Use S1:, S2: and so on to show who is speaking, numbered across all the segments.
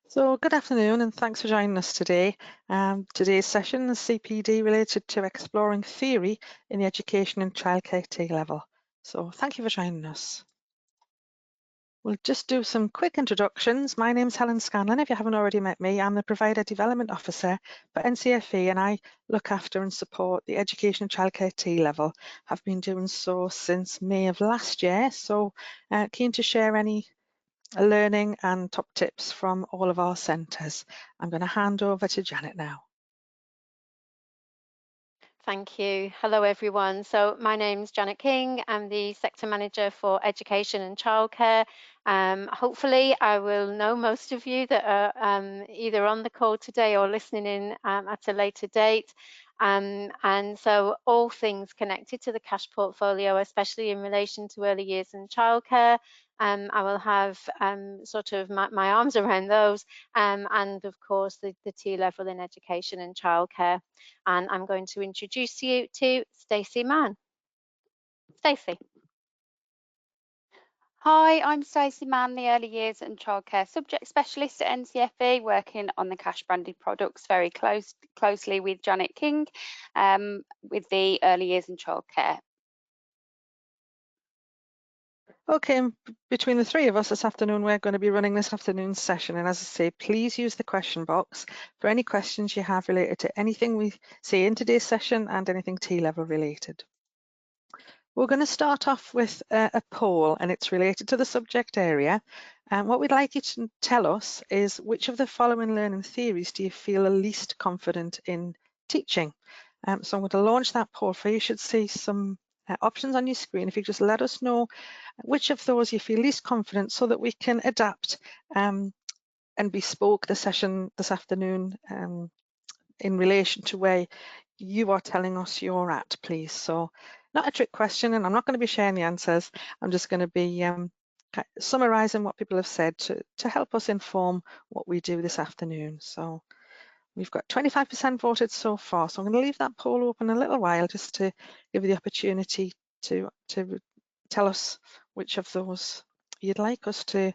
S1: So good afternoon and thanks for joining us today. Today's session is CPD related to exploring theory in the Education and Childcare T-Level. So thank you for joining us. We'll just do some quick introductions. My name's Helen Scanlon. If you haven't already met me, I'm the Provider Development Officer for NCFE and I look after and support the Education and Childcare T-Level. I've been doing so since May of last year, so keen to share any learning and top tips from all of our centres. I'm going to hand over to Janet now.
S2: Thank you. Hello, everyone. So my name's Janet King. I'm the Sector Manager for Education and Childcare. Hopefully, I will know most of you that are either on the call today or listening in at a later date. And so all things connected to the cash portfolio, especially in relation to early years and childcare, I will have sort of my arms around those, and of course the T-level in education and childcare. And I'm going to introduce you to Stacey Mann. Stacey.
S3: Hi, I'm Stacey Mann, the Early Years and Childcare Subject Specialist at NCFE, working on the cash branded products very closely with Janet King with the Early Years and Childcare.
S1: Okay, between the three of us this afternoon, we're going to be running this afternoon's session. And as I say, please use the question box for any questions you have related to anything we see in today's session and anything T-level related. We're going to start off with a poll, and it's related to the subject area. And what we'd like you to tell us is which of the following learning theories do you feel the least confident in teaching? So I'm going to launch that poll for you. You should see some options on your screen. If you just let us know which of those you feel least confident so that we can adapt and bespoke the session this afternoon in relation to where you are telling us you're at, please. So not a trick question, and I'm not going to be sharing the answers. I'm just going to be summarising what people have said to help us inform what we do this afternoon. So we've got 25% voted so far, so I'm going to leave that poll open a little while just to give you the opportunity to tell us which of those you'd like us to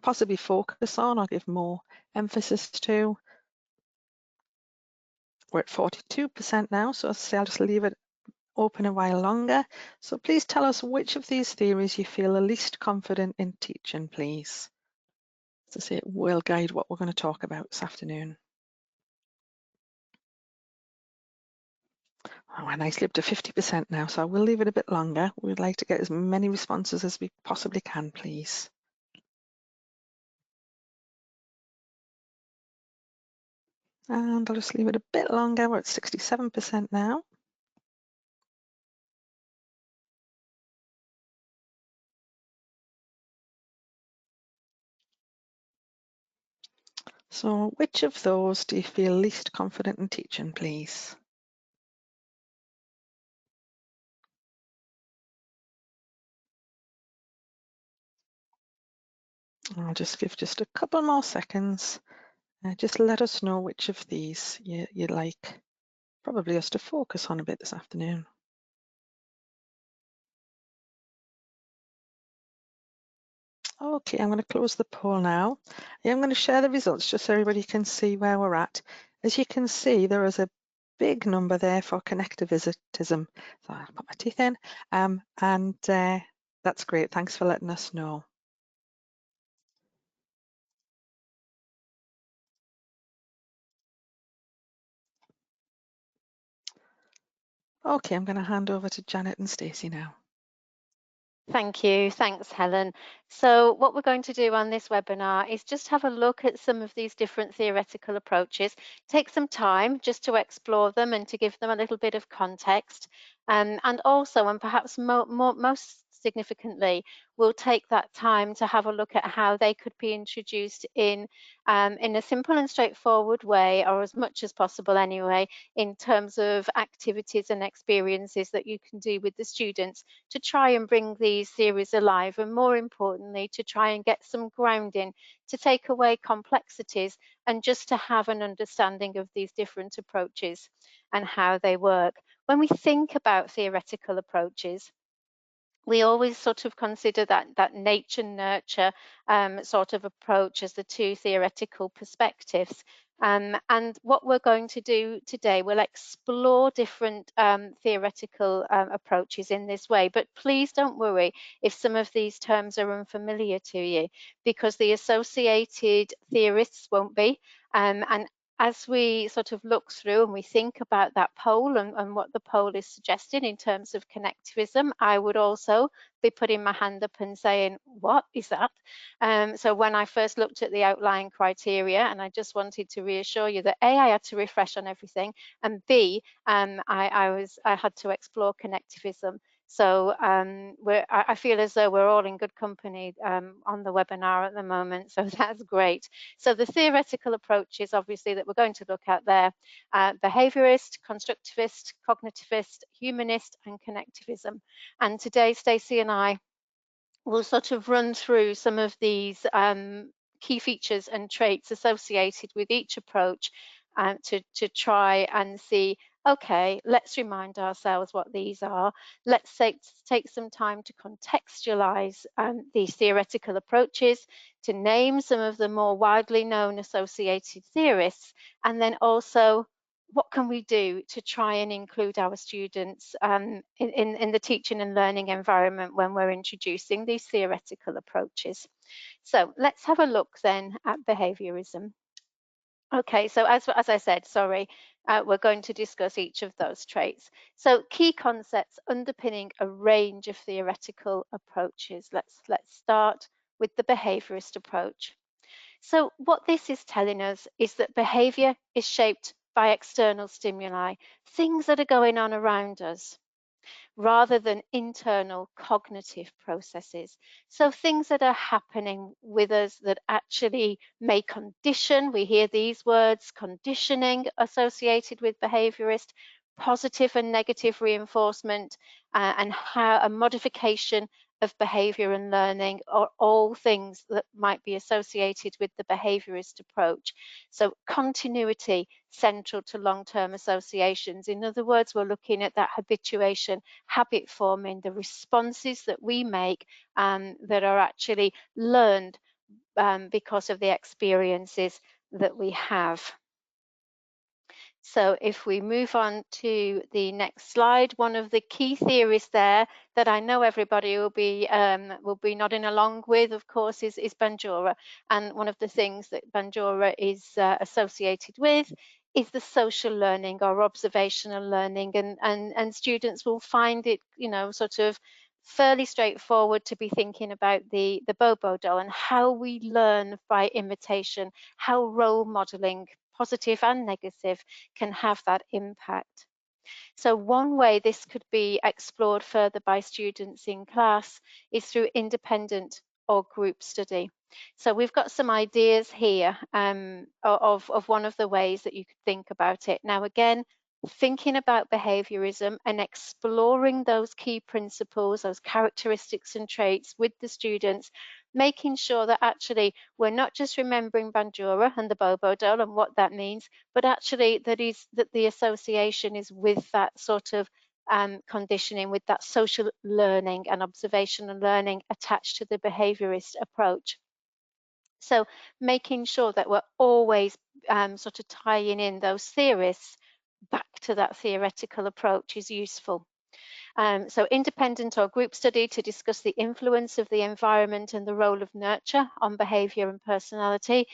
S1: possibly focus on or give more emphasis to. We're at 42% now, so I'll just leave it open a while longer. So please tell us which of these theories you feel the least confident in teaching, please. As I say, it will guide what we're going to talk about this afternoon. Oh, we're nicely up to 50% now, so I will leave it a bit longer. We'd like to get as many responses as we possibly can, please. And I'll just leave it a bit longer. We're at 67% now. So which of those do you feel least confident in teaching, please? I'll just give just a couple more seconds. Just let us know which of these you'd like probably us to focus on a bit this afternoon. Okay, I'm going to close the poll now. I'm going to share the results just so everybody can see where we're at. As you can see, there is a big number there for connectivism. So I'll put my teeth in, and that's great. Thanks for letting us know. Okay, I'm going to hand over to Janet and Stacey now.
S2: Thank you. Thanks, Helen. So what we're going to do on this webinar is just have a look at some of these different theoretical approaches, take some time just to explore them and to give them a little bit of context. And also, and perhaps most significantly, we'll take that time to have a look at how they could be introduced in a simple and straightforward way, or as much as possible anyway, in terms of activities and experiences that you can do with the students to try and bring these theories alive, and more importantly, to try and get some grounding, to take away complexities and just to have an understanding of these different approaches and how they work. When we think about theoretical approaches, we always sort of consider that nature nurture sort of approach as the two theoretical perspectives. And what we're going to do today, we'll explore different theoretical approaches in this way. But please don't worry if some of these terms are unfamiliar to you, because the associated theorists won't be. And as we sort of look through and we think about that poll and what the poll is suggesting in terms of connectivism, I would also be putting my hand up and saying, what is that? So when I first looked at the outline criteria, and I just wanted to reassure you that A, I had to refresh on everything, and B, I had to explore connectivism. So I feel as though we're all in good company on the webinar at the moment, so that's great. So the theoretical approaches, obviously, that we're going to look at there, behaviorist, constructivist, cognitivist, humanist, and connectivism. And today, Stacey and I will sort of run through some of these key features and traits associated with each approach to try and see, okay, let's remind ourselves what these are. Let's take some time to contextualize these theoretical approaches, to name some of the more widely known associated theorists, and then also what can we do to try and include our students in the teaching and learning environment when we're introducing these theoretical approaches. So let's have a look then at behaviorism. Okay, so as I said, sorry, we're going to discuss each of those traits. So key concepts underpinning a range of theoretical approaches. Let's start with the behaviorist approach. So what this is telling us is that behavior is shaped by external stimuli, things that are going on around us, rather than internal cognitive processes. So things that are happening with us that actually may condition, we hear these words, conditioning associated with behaviorist, positive and negative reinforcement, and how a modification of behavior and learning are all things that might be associated with the behaviorist approach. So continuity central to long-term associations. In other words, we're looking at that habituation, habit forming, the responses that we make that are actually learned because of the experiences that we have. So if we move on to the next slide, one of the key theories there that I know everybody will be nodding along with, of course, is Bandura. And one of the things that Bandura is associated with is the social learning or observational learning, and students will find it, you know, sort of fairly straightforward to be thinking about the Bobo doll and how we learn by imitation, how role modeling, positive and negative, can have that impact. So one way this could be explored further by students in class is through independent or group study. So we've got some ideas here of one of the ways that you could think about it. Now again, thinking about behaviorism and exploring those key principles, those characteristics and traits with the students, making sure that actually we're not just remembering Bandura and the Bobo doll and what that means, but actually that the association is with that sort of conditioning, with that social learning and observational learning attached to the behaviorist approach. So making sure that we're always sort of tying in those theorists back to that theoretical approach is useful. So independent or group study to discuss the influence of the environment and the role of nurture on behaviour and personality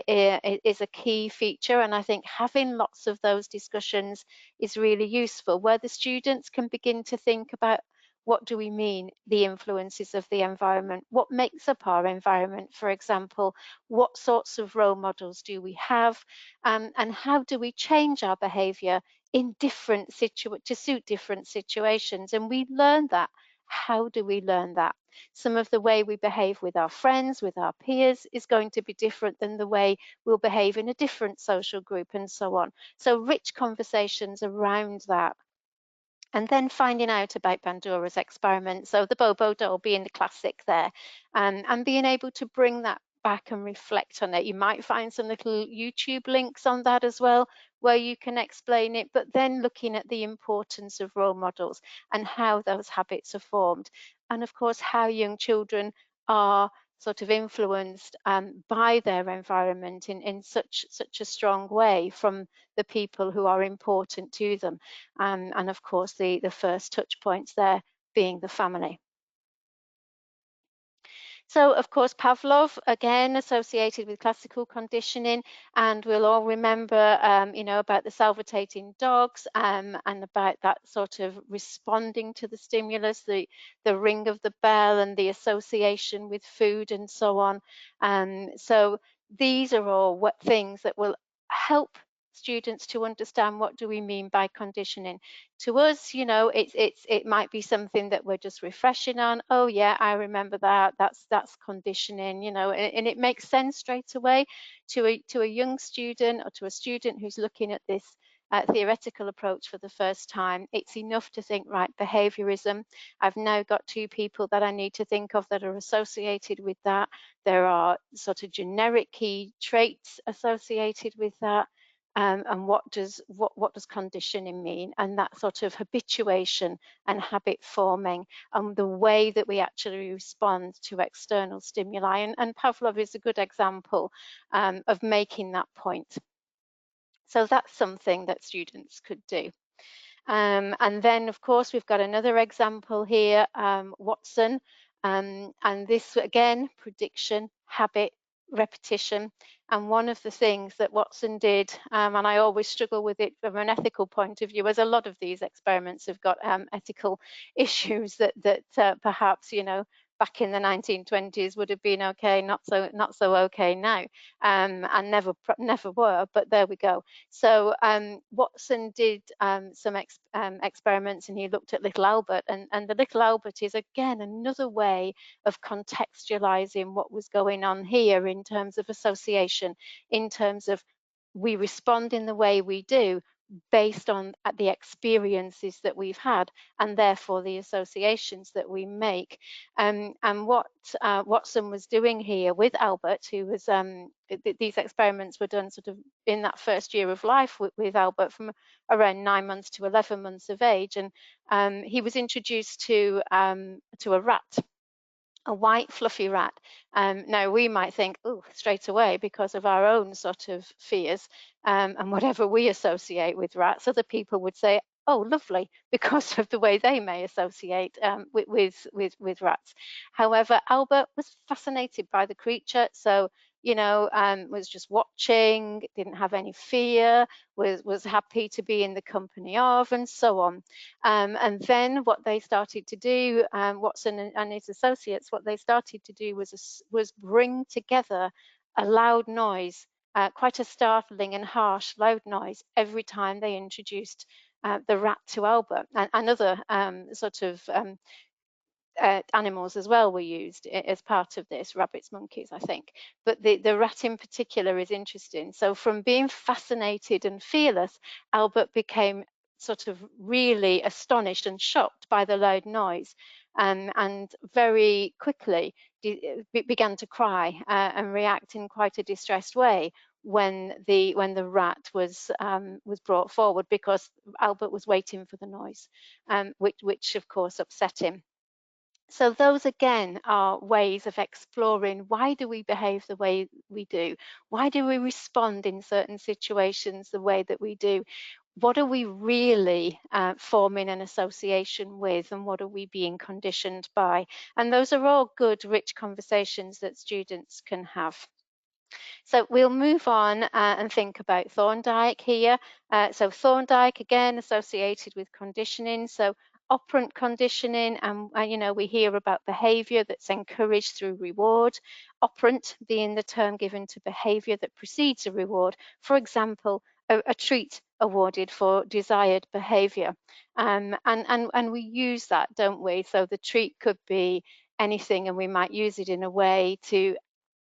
S2: is a key feature, and I think having lots of those discussions is really useful, where the students can begin to think about what do we mean, the influences of the environment, what makes up our environment, for example, what sorts of role models do we have, and how do we change our behaviour in different to suit different situations. And we learn that. How do we learn that? Some of the way we behave with our friends, with our peers, is going to be different than the way we'll behave in a different social group, and so on. So rich conversations around that. And then finding out about Bandura's experiment, so the Bobo doll being the classic there, and being able to bring that back and reflect on it. You might find some little YouTube links on that as well, where you can explain it, but then looking at the importance of role models and how those habits are formed. And of course, how young children are sort of influenced by their environment in such a strong way from the people who are important to them. And of course, the first touch points there being the family. So, of course, Pavlov, again, associated with classical conditioning, and we'll all remember, you know, about the salivating dogs and about that sort of responding to the stimulus, the ring of the bell and the association with food and so on. So these are all what things that will help students to understand what do we mean by conditioning. To us, you know, it might be something that we're just refreshing on. Oh yeah, I remember that. That's conditioning, you know, and it makes sense straight away to a young student or to a student who's looking at this theoretical approach for the first time. It's enough to think, right, behaviorism. I've now got two people that I need to think of that are associated with that. There are sort of generic key traits associated with that. And what does conditioning mean, and that sort of habituation and habit forming and the way that we actually respond to external stimuli. And Pavlov is a good example of making that point. So that's something that students could do. And then, of course, we've got another example here, Watson. And this, again, prediction, habit, repetition. And one of the things that Watson did, and I always struggle with it from an ethical point of view, as a lot of these experiments have got ethical issues that perhaps, you know, back in the 1920s would have been okay, not so okay now, and never were, but there we go. So Watson did some experiments, and he looked at little Albert, and the little Albert is again another way of contextualizing what was going on here in terms of association, in terms of we respond in the way we do based on the experiences that we've had, and therefore the associations that we make. And what Watson was doing here with Albert, who was these experiments were done sort of in that first year of life with Albert, from around 9 months to 11 months of age, and he was introduced to a rat, a white fluffy rat. Now we might think, oh, straight away, because of our own sort of fears and whatever we associate with rats, other people would say, oh, lovely, because of the way they may associate with rats. However, Albert was fascinated by the creature, so you know, was just watching, didn't have any fear, was happy to be in the company of, and so on. And then what they started to do, Watson and his associates, what they started to do was bring together a loud noise, quite a startling and harsh loud noise, every time they introduced the rat to Albert, and other sort of animals as well were used as part of this, rabbits, monkeys, I think. But the rat in particular is interesting. So from being fascinated and fearless, Albert became sort of really astonished and shocked by the loud noise, and very quickly began to cry and react in quite a distressed way when the rat was brought forward, because Albert was waiting for the noise, which of course upset him. So those again are ways of exploring, why do we behave the way we do? Why do we respond in certain situations the way that we do? What are we really forming an association with, and what are we being conditioned by? And those are all good, rich conversations that students can have. So we'll move on and think about Thorndike here. So Thorndike, again, associated with conditioning. So operant conditioning, and you know, we hear about behavior that's encouraged through reward. Operant being the term given to behavior that precedes a reward. For example, a treat awarded for desired behavior. And we use that, don't we? So the treat could be anything, and we might use it in a way to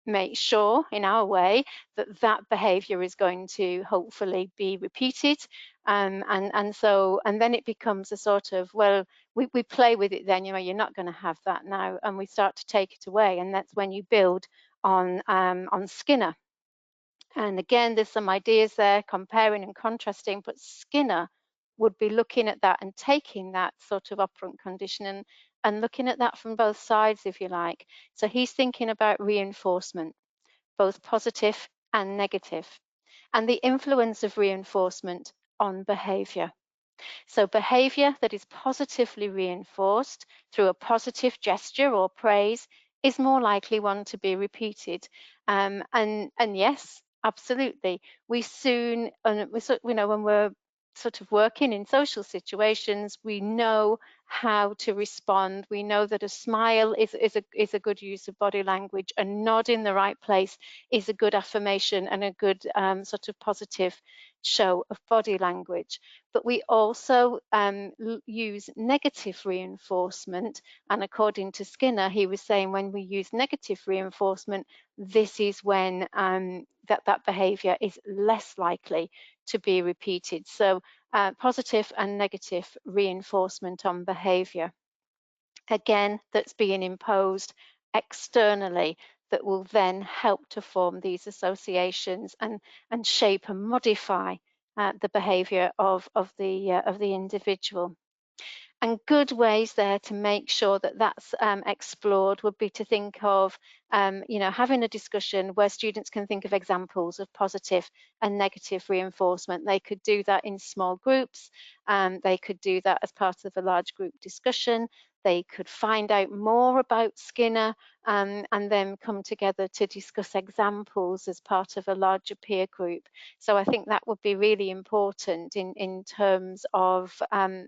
S2: make sure in our way that that behavior is going to hopefully be repeated, and then it becomes a sort of, well, we play with it then, you know, you're not going to have that now, and we start to take it away, and that's when you build on Skinner. And again, there's some ideas there, comparing and contrasting, but Skinner would be looking at that and taking that sort of operant condition and looking at that from both sides, if you like. So he's thinking about reinforcement, both positive and negative, and the influence of reinforcement on behavior. So behavior that is positively reinforced through a positive gesture or praise is more likely one to be repeated. And yes, absolutely. We soon, when we're sort of working in social situations, we know how to respond. We know that a smile is a good use of body language. A nod in the right place is a good affirmation and a good sort of positive show of body language. But we also use negative reinforcement. And according to Skinner, he was saying when we use negative reinforcement, this is when that behavior is less likely to be repeated. So positive and negative reinforcement on behavior. Again, that's being imposed externally, that will then help to form these associations and shape and modify the behavior of the individual. And good ways there to make sure that that's explored would be to think of, having a discussion where students can think of examples of positive and negative reinforcement. They could do that in small groups. They could do that as part of a large group discussion. They could find out more about Skinner and then come together to discuss examples as part of a larger peer group. So I think that would be really important in terms of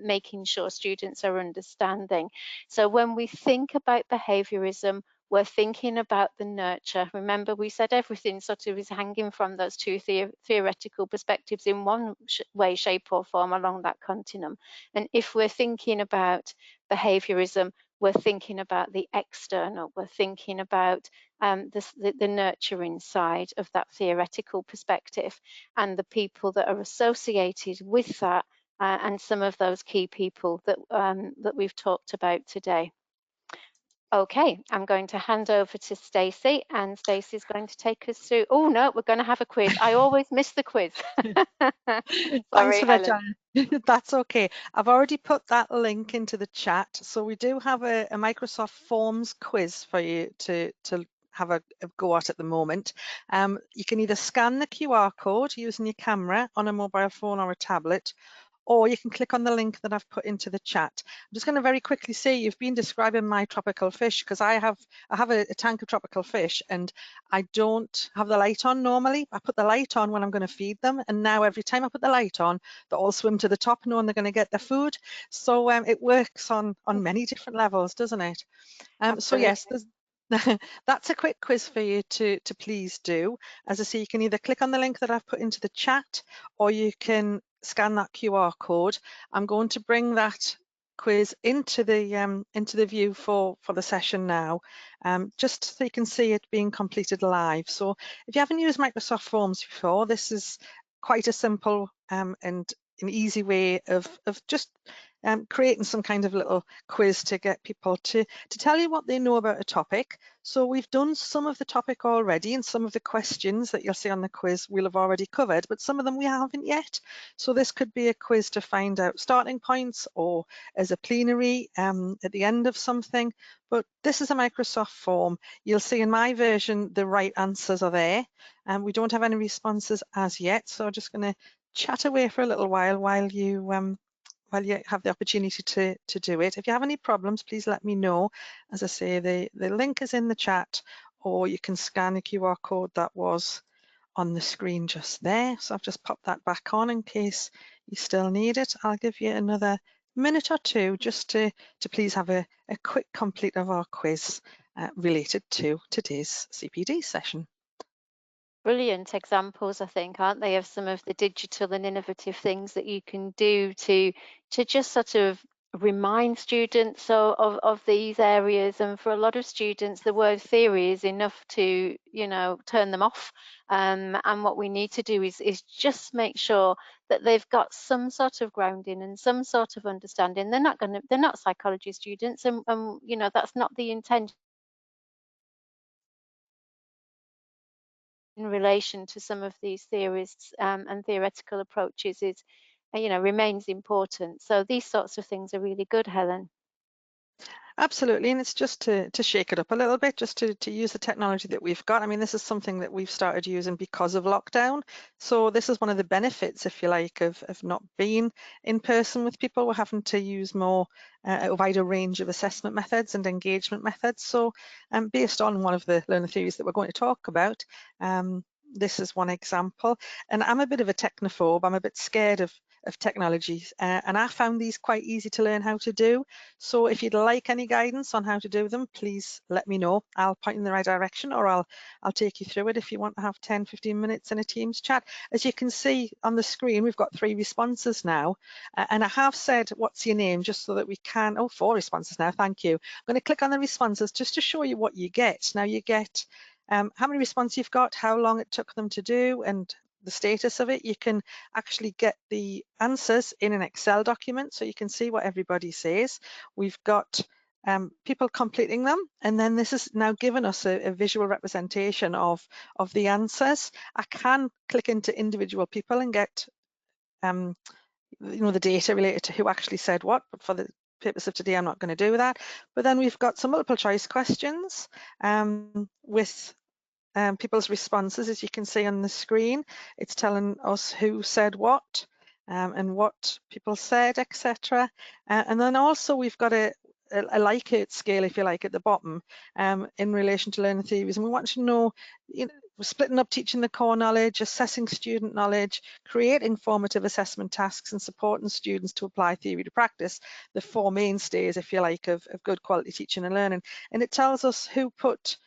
S2: making sure students are understanding. So when we think about behaviorism, we're thinking about the nurture. Remember, we said everything sort of is hanging from those two theoretical perspectives in one way, shape or form along that continuum. And if we're thinking about behaviorism, we're thinking about the external. We're thinking about the nurturing side of that theoretical perspective and the people that are associated with that and some of those key people that we've talked about today. Okay, I'm going to hand over to Stacey, and Stacey's going to take us through. Oh no, we're going to have a quiz. I always miss the quiz.
S1: Thanks
S2: Sorry,
S1: for that,
S2: Helen.
S1: Janet. That's okay. I've already put that link into the chat. So we do have a Microsoft Forms quiz for you to have a go at the moment. You can either scan the QR code using your camera on a mobile phone or a tablet, or you can click on the link that I've put into the chat. I'm just going to very quickly say you've been describing my tropical fish, because I have a tank of tropical fish and I don't have the light on normally. I put the light on when I'm going to feed them, and now every time I put the light on, they all swim to the top knowing they're going to get their food. So it works on many different levels, doesn't it? So yes, that's a quick quiz for you to please do. As I say, you can either click on the link that I've put into the chat, or you can scan that QR code. I'm going to bring that quiz into the view for the session now, just so you can see it being completed live. So if you haven't used Microsoft Forms before, this is quite a simple and an easy way of just creating some kind of little quiz to get people to tell you what they know about a topic. So we've done some of the topic already, and some of the questions that you'll see on the quiz we'll have already covered, but some of them we haven't yet. So this could be a quiz to find out starting points, or as a plenary at the end of something. But this is a Microsoft form. You'll see in my version the right answers are there, and we don't have any responses as yet. So I'm just going to chat away for a little while you have the opportunity to do it. If you have any problems, please let me know. As I say, the link is in the chat, or you can scan the QR code that was on the screen just there. So I've just popped that back on in case you still need it. I'll give you another minute or two just to please have a quick complete of our quiz related to today's CPD session.
S2: Brilliant examples, I think, aren't they, of some of the digital and innovative things that you can do to just sort of remind students of these areas. And for a lot of students, the word theory is enough to, turn them off. And what we need to do is just make sure that they've got some sort of grounding and some sort of understanding. They're not psychology students, and that's not the intention. in relation to some of these theorists and theoretical approaches is, remains important. So these sorts of things are really good, Helen.
S1: Absolutely, and it's just to shake it up a little bit, just to use the technology that we've got. I mean, this is something that we've started using because of lockdown. So this is one of the benefits, if you like, of not being in person with people. We're having to use more a wider range of assessment methods and engagement methods. So based on one of the learner theories that we're going to talk about, this is one example. And I'm a bit of a technophobe. I'm a bit scared of technologies, and I found these quite easy to learn how to do. So if you'd like any guidance on how to do them, please let me know. I'll point in the right direction, or I'll take you through it if you want to have 10-15 minutes in a Teams chat. As you can see on the screen, we've got 3 responses now, and I have said what's your name just so that we can, 4 responses now, thank you. I'm going to click on the responses just to show you what you get. Now you get how many responses you've got, how long it took them to do, and the status of it. You can actually get the answers in an Excel document so you can see what everybody says. We've got people completing them, and then this has now given us a visual representation of the answers. I can click into individual people and get the data related to who actually said what, but for the purpose of today I'm not going to do that. But then we've got some multiple choice questions with people's responses. As you can see on the screen, it's telling us who said what and what people said, etc. And then also we've got a Likert scale, if you like, at the bottom in relation to learning theories. And we want to know, we're splitting up teaching the core knowledge, assessing student knowledge, creating formative assessment tasks, and supporting students to apply theory to practice, the 4 mainstays, if you like, of good quality teaching and learning. And it tells us who put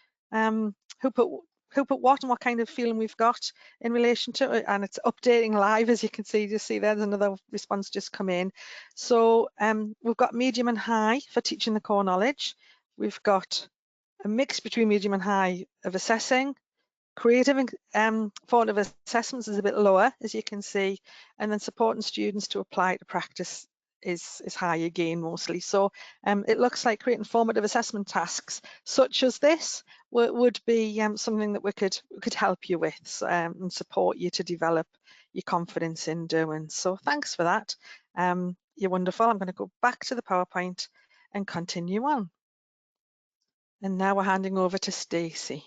S1: what and what kind of feeling we've got in relation to it, and it's updating live, as you can see. Just see there's another response just come in. So we've got medium and high for teaching the core knowledge. We've got a mix between medium and high of assessing. Creative formative assessments is a bit lower, as you can see, and then supporting students to apply to practice is high again mostly. So it looks like creating formative assessment tasks such as this would be something that we could help you with and support you to develop your confidence in doing. So thanks for that. You're wonderful. I'm going to go back to the PowerPoint and continue on. And now we're handing over to Stacey.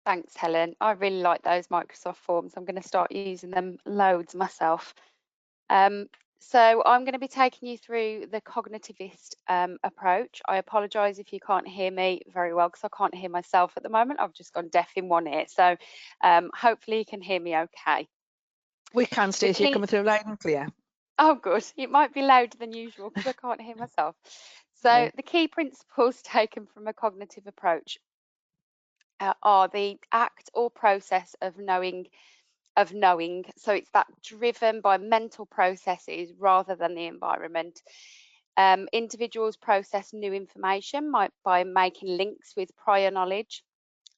S3: Thanks, Helen. I really like those Microsoft Forms. I'm going to start using them loads myself. So I'm going to be taking you through the cognitivist approach. I apologise if you can't hear me very well because I can't hear myself at the moment. I've just gone deaf in one ear. So hopefully you can hear me okay.
S1: We can, Stacey. You're coming through loud and clear.
S3: Oh, good. It might be louder than usual because I can't hear myself. So the key principles taken from a cognitive approach are the act or process of knowing. So it's that driven by mental processes rather than the environment. Individuals process new information by making links with prior knowledge.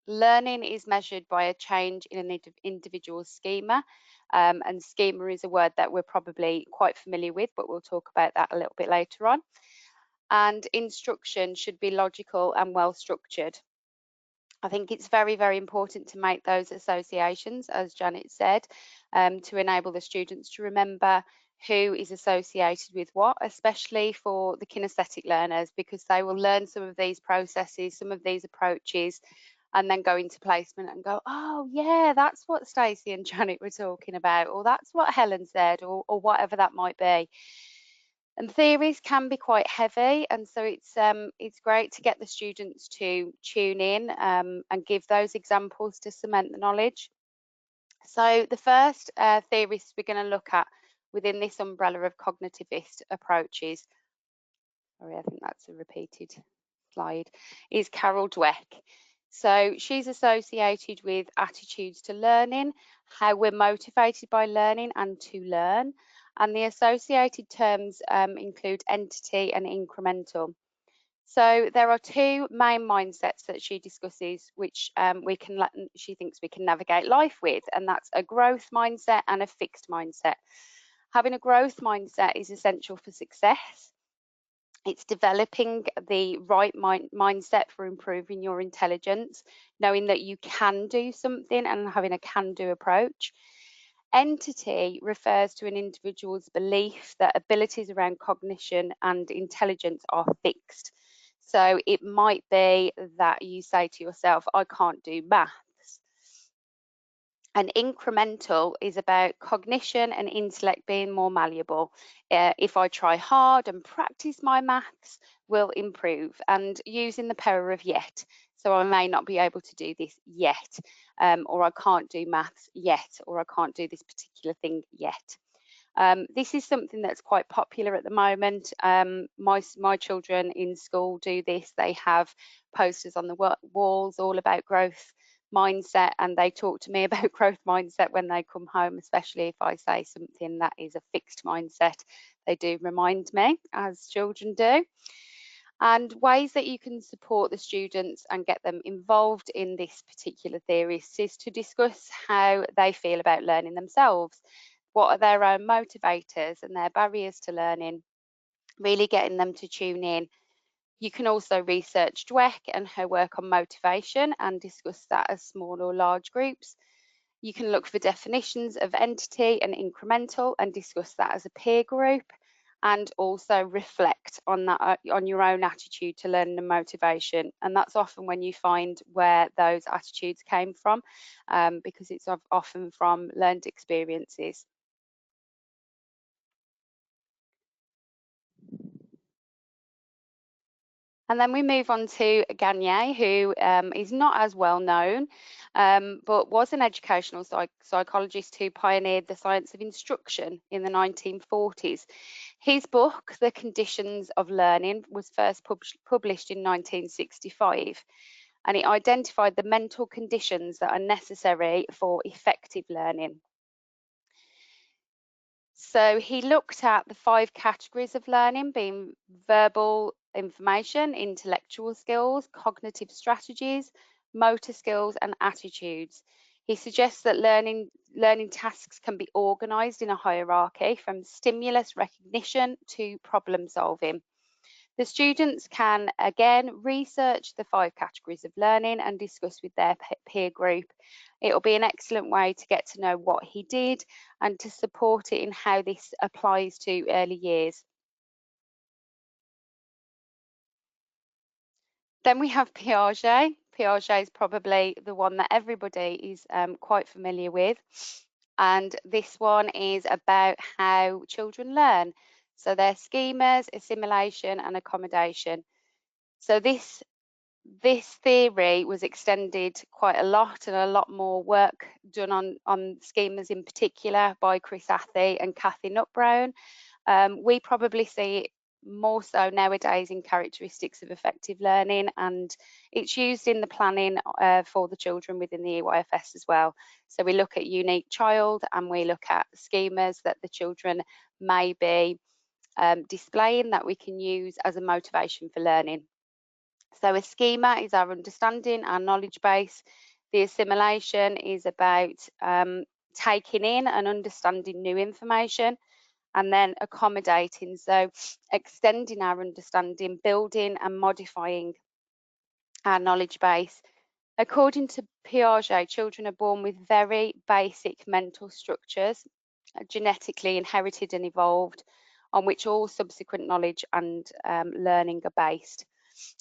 S3: Learning is measured by a change in an individual's schema, and schema is a word that we're probably quite familiar with, but we'll talk about that a little bit later on. And instruction should be logical and well structured. I think it's very, very important to make those associations, as Janet said, to enable the students to remember who is associated with what, especially for the kinesthetic learners, because they will learn some of these processes, some of these approaches, and then go into placement and go, oh yeah, that's what Stacey and Janet were talking about, or that's what Helen said, or whatever that might be. And theories can be quite heavy, and so it's great to get the students to tune in and give those examples to cement the knowledge. So the first theorist we're going to look at within this umbrella of cognitivist approaches, sorry, I think that's a repeated slide, is Carol Dweck. So she's associated with attitudes to learning, how we're motivated by learning and to learn. And the associated terms include entity and incremental. So there are 2 main mindsets that she discusses, which she thinks we can navigate life with, and that's a growth mindset and a fixed mindset. Having a growth mindset is essential for success. It's developing the right mindset for improving your intelligence, knowing that you can do something and having a can-do approach. Entity refers to an individual's belief that abilities around cognition and intelligence are fixed. So it might be that you say to yourself, I can't do maths. And incremental is about cognition and intellect being more malleable. If I try hard and practice, my maths will improve, and using the power of yet. So I may not be able to do this yet, or I can't do maths yet, or I can't do this particular thing yet. This is something that's quite popular at the moment. My children in school do this. They have posters on the walls all about growth mindset, and they talk to me about growth mindset when they come home, especially if I say something that is a fixed mindset. They do remind me, as children do. And ways that you can support the students and get them involved in this particular theory is to discuss how they feel about learning themselves. What are their own motivators and their barriers to learning? Really getting them to tune in. You can also research Dweck and her work on motivation and discuss that as small or large groups. You can look for definitions of entity and incremental and discuss that as a peer group, and also reflect on that, on your own attitude to learning and motivation. And that's often when you find where those attitudes came from, because it's often from learned experiences. And then we move on to Gagne, who is not as well known, but was an educational psychologist who pioneered the science of instruction in the 1940s. His book, The Conditions of Learning, was first published in 1965, and it identified the mental conditions that are necessary for effective learning. So he looked at the 5 categories of learning, being verbal information, intellectual skills, cognitive strategies, motor skills, and attitudes. He suggests that learning tasks can be organized in a hierarchy from stimulus recognition to problem solving. The students can again research the 5 categories of learning and discuss with their peer group. It will be an excellent way to get to know what he did and to support it in how this applies to early years. Then we have Piaget. Piaget is probably the one that everybody is quite familiar with. And this one is about how children learn. So their schemas, assimilation and accommodation. So this theory was extended quite a lot, and a lot more work done on schemas in particular by Chris Athey and Kathy Nutt-Brown. We probably see it more so nowadays in characteristics of effective learning, and it's used in the planning for the children within the EYFS as well. So we look at unique child and we look at schemas that the children may be displaying that we can use as a motivation for learning. So a schema is our understanding, our knowledge base. The assimilation is about taking in and understanding new information, and then accommodating, so extending our understanding, building and modifying our knowledge base. According to Piaget, children are born with very basic mental structures, genetically inherited and evolved, on which all subsequent knowledge and learning are based.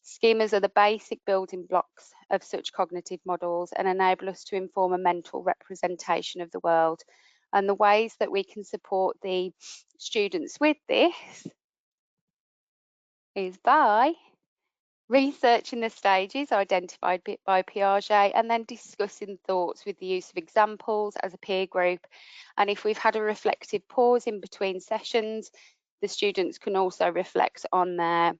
S3: Schemas are the basic building blocks of such cognitive models and enable us to inform a mental representation of the world. And the ways that we can support the students with this is by researching the stages identified by Piaget and then discussing thoughts with the use of examples as a peer group. And if we've had a reflective pause in between sessions, the students can also reflect on their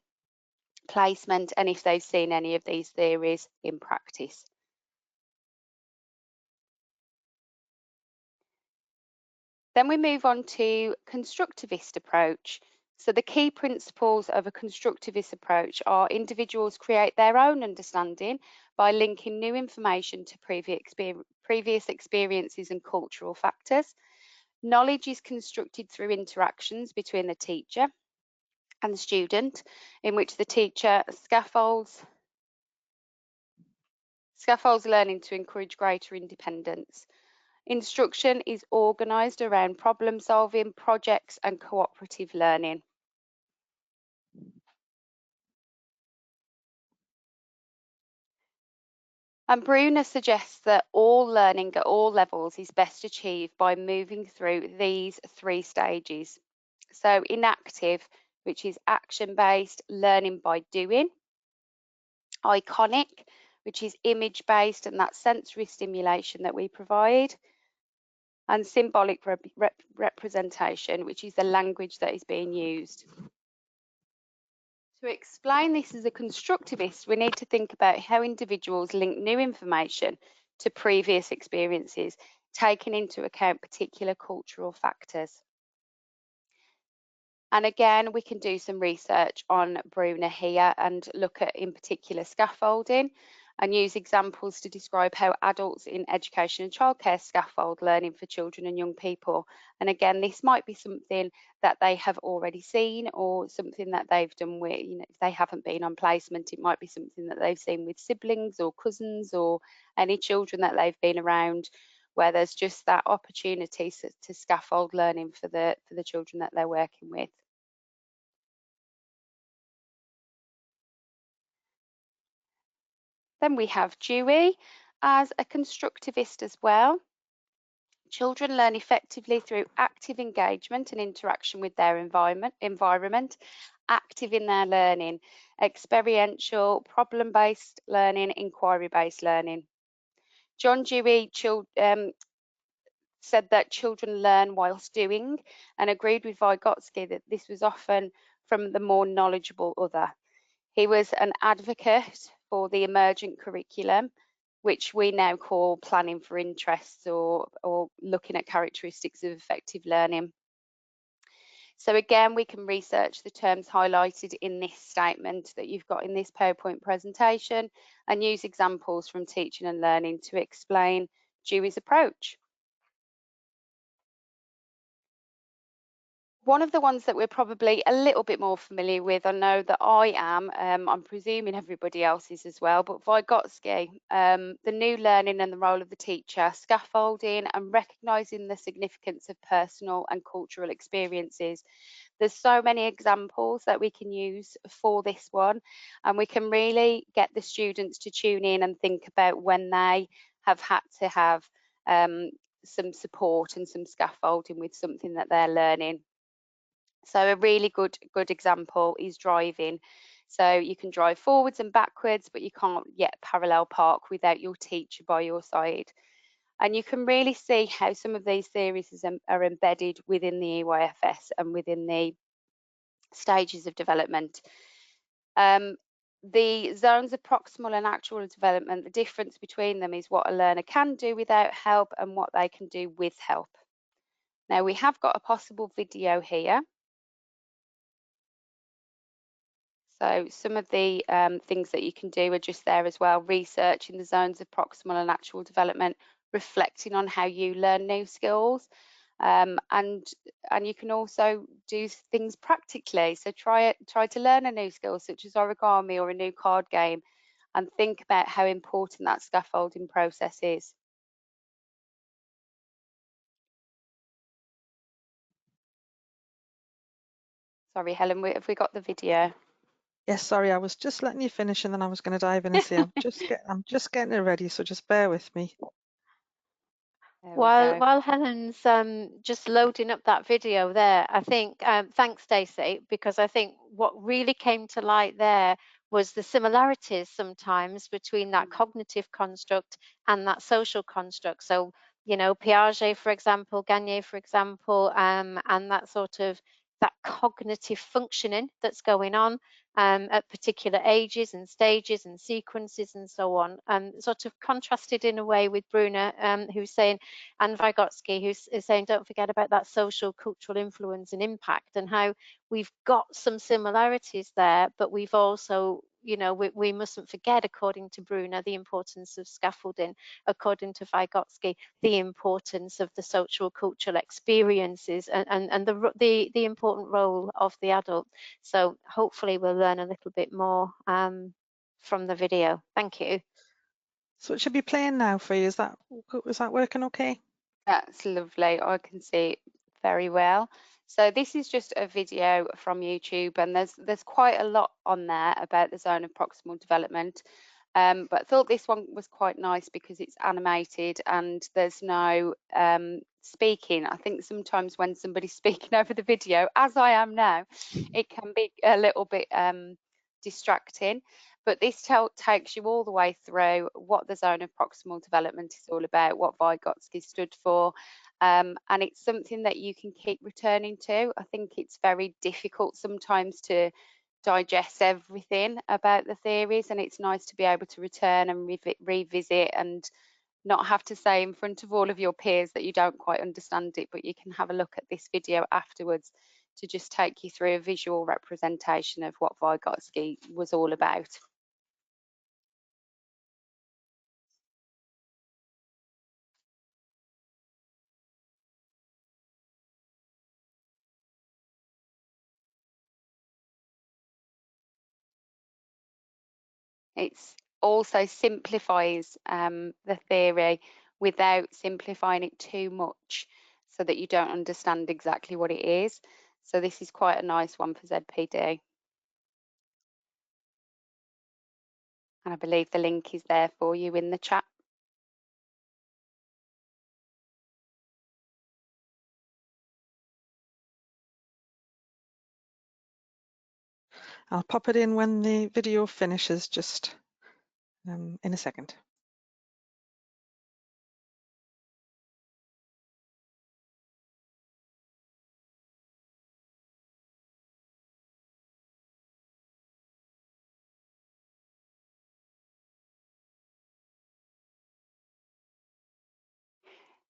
S3: placement and if they've seen any of these theories in practice. Then we move on to constructivist approach. So the key principles of a constructivist approach are individuals create their own understanding by linking new information to previous experiences and cultural factors. Knowledge is constructed through interactions between the teacher, and the student, in which the teacher scaffolds learning to encourage greater independence. Instruction is organised around problem solving, projects and cooperative learning. And Bruner suggests that all learning at all levels is best achieved by moving through these 3 stages. So inactive, which is action-based, learning by doing. Iconic, which is image-based, and that's sensory stimulation that we provide. And symbolic representation, which is the language that is being used. To explain this as a constructivist, we need to think about how individuals link new information to previous experiences, taking into account particular cultural factors. And again, we can do some research on Bruner here and look at, in particular, scaffolding, and use examples to describe how adults in education and childcare scaffold learning for children and young people. And again, this might be something that they have already seen, or something that they've done with, if they haven't been on placement, it might be something that they've seen with siblings or cousins or any children that they've been around, where there's just that opportunity to scaffold learning for the children that they're working with. Then we have Dewey as a constructivist as well. Children learn effectively through active engagement and interaction with their environment, active in their learning, experiential, problem-based learning, inquiry-based learning. John Dewey said that children learn whilst doing, and agreed with Vygotsky that this was often from the more knowledgeable other. He was an advocate for the emergent curriculum, which we now call planning for interests, or looking at characteristics of effective learning. So again, we can research the terms highlighted in this statement that you've got in this PowerPoint presentation, and use examples from teaching and learning to explain Dewey's approach. One of the ones that we're probably a little bit more familiar with, I know that I am, I'm presuming everybody else is as well, but Vygotsky, the new learning and the role of the teacher, scaffolding and recognising the significance of personal and cultural experiences. There's so many examples that we can use for this one, and we can really get the students to tune in and think about when they have had to have some support and some scaffolding with something that they're learning. So a really good example is driving. So you can drive forwards and backwards, but you can't yet parallel park without your teacher by your side. And you can really see how some of these theories are embedded within the EYFS and within the stages of development. The zones of proximal and actual development, the difference between them is what a learner can do without help and what they can do with help. Now we have got a possible video here. So some of the things that you can do are just there as well, researching the zones of proximal and actual development, reflecting on how you learn new skills, and you can also do things practically. So try to learn a new skill such as origami or a new card game, and think about how important that scaffolding process is. Sorry, Helen, have we got the video?
S1: Yes, sorry, I was just letting you finish and then I was going to dive in and say I'm just getting it ready, so just bear with me.
S2: While Helen's just loading up that video there, I think, thanks Stacey, because I think what really came to light there was the similarities sometimes between that cognitive construct and that social construct. So, Piaget, for example, Gagne, for example, and that sort of that cognitive functioning that's going on at particular ages and stages and sequences and so on, sort of contrasted in a way with Bruner, who's saying, and Vygotsky, who's saying, don't forget about that social, cultural influence and impact, and how we've got some similarities there, but we've also we mustn't forget, according to Bruner, the importance of scaffolding, according to Vygotsky, the importance of the social cultural experiences, and the important role of the adult. So hopefully we'll learn a little bit more from the video. Thank you.
S1: So it should be playing now for you. Is that working okay?
S3: That's lovely. I can see it very well. So this is just a video from YouTube, and there's quite a lot on there about the zone of proximal development. But I thought this one was quite nice because it's animated and there's no speaking. I think sometimes when somebody's speaking over the video, as I am now, it can be a little bit distracting. But this takes you all the way through what the zone of proximal development is all about, what Vygotsky stood for, and it's something that you can keep returning to. I think it's very difficult sometimes to digest everything about the theories, and it's nice to be able to return and revisit and not have to say in front of all of your peers that you don't quite understand it, but you can have a look at this video afterwards to just take you through a visual representation of what Vygotsky was all about. It also simplifies the theory without simplifying it too much so that you don't understand exactly what it is. So this is quite a nice one for ZPD. And I believe the link is there for you in the chat.
S1: I'll pop it in when the video finishes, just in a second.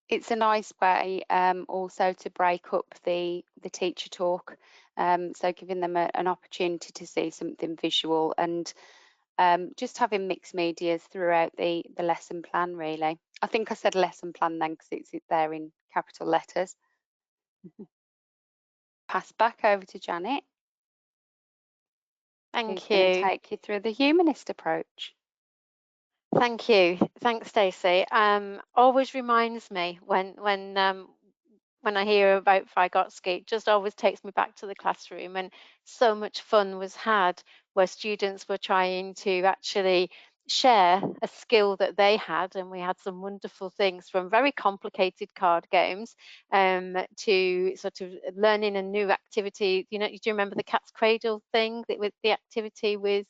S3: It's a nice way also to break up the teacher talk, so giving them an opportunity to see something visual and just having mixed medias throughout the lesson plan, really. I think I said lesson plan then because it's there in capital letters. Pass back over to Janet.
S2: Thank
S3: Who's going to
S2: you.
S3: take you through the humanist approach.
S2: Thank you. Thanks, Stacey. Always reminds me when I hear about Vygotsky, it just always takes me back to the classroom, and so much fun was had where students were trying to actually share a skill that they had, and we had some wonderful things from very complicated card games to sort of learning a new activity. Do you remember the cat's cradle thing, with the activity with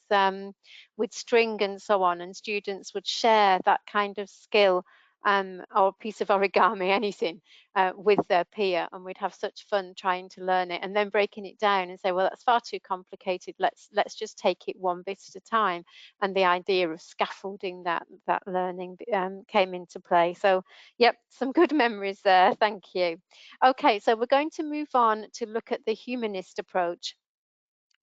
S2: string and so on, and students would share that kind of skill or a piece of origami, anything, with their peer, and we'd have such fun trying to learn it and then breaking it down and say, well, that's far too complicated, let's just take it one bit at a time. And the idea of scaffolding that learning came into play. So yep, some good memories there. Thank you. Okay, so we're going to move on to look at the humanist approach.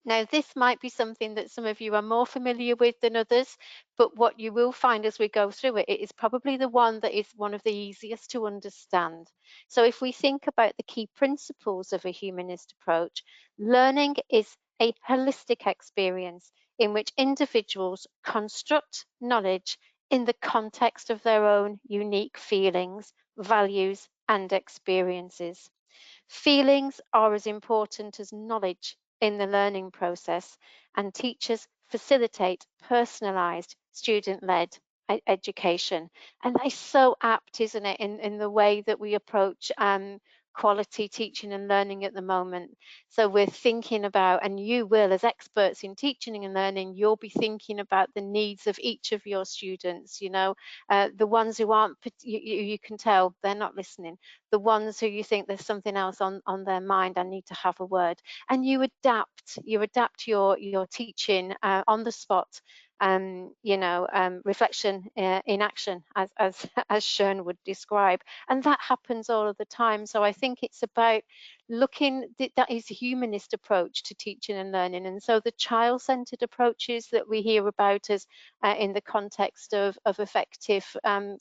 S2: Now, this might be something that some of you are more familiar with than others, but what you will find as we go through it, it is probably the one that is one of the easiest to understand. So if we think about the key principles of a humanist approach, learning is a holistic experience in which individuals construct knowledge in the context of their own unique feelings, values, and experiences. Feelings are as important as knowledge in the learning process, and teachers facilitate personalized, student-led education. And that is so apt, isn't it, in the way that we approach quality teaching and learning at the moment. So we're thinking about, and you will, as experts in teaching and learning, you'll be thinking about the needs of each of your students, the ones who aren't, you can tell they're not listening, the ones who you think there's something else on their mind, I need to have a word. And you adapt your teaching on the spot reflection in action, as Shern would describe, and that happens all of the time. So I think it's about looking, that is a humanist approach to teaching and learning. And so the child-centered approaches that we hear about as in the context of effective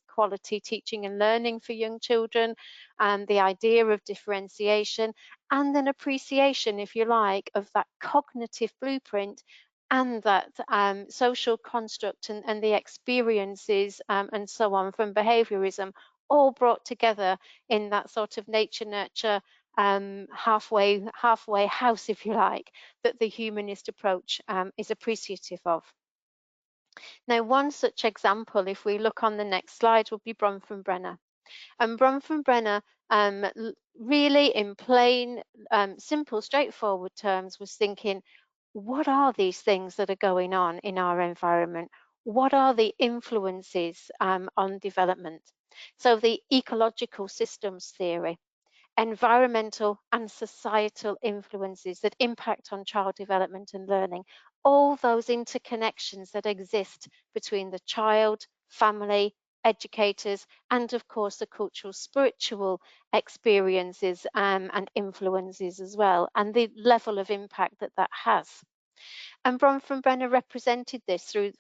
S2: quality teaching and learning for young children, and the idea of differentiation and an appreciation, if you like, of that cognitive blueprint and that social construct and the experiences and so on from behaviorism, all brought together in that sort of nature nurture halfway house, if you like, that the humanist approach is appreciative of. Now, one such example, if we look on the next slide, would be Bronfenbrenner. And Bronfenbrenner really in plain, simple, straightforward terms was thinking, what are these things that are going on in our environment? What are the influences on development? So the ecological systems theory, environmental and societal influences that impact on child development and learning, all those interconnections that exist between the child, family, educators, and of course the cultural, spiritual experiences and influences as well, and the level of impact that that has. And Bronfenbrenner represented this through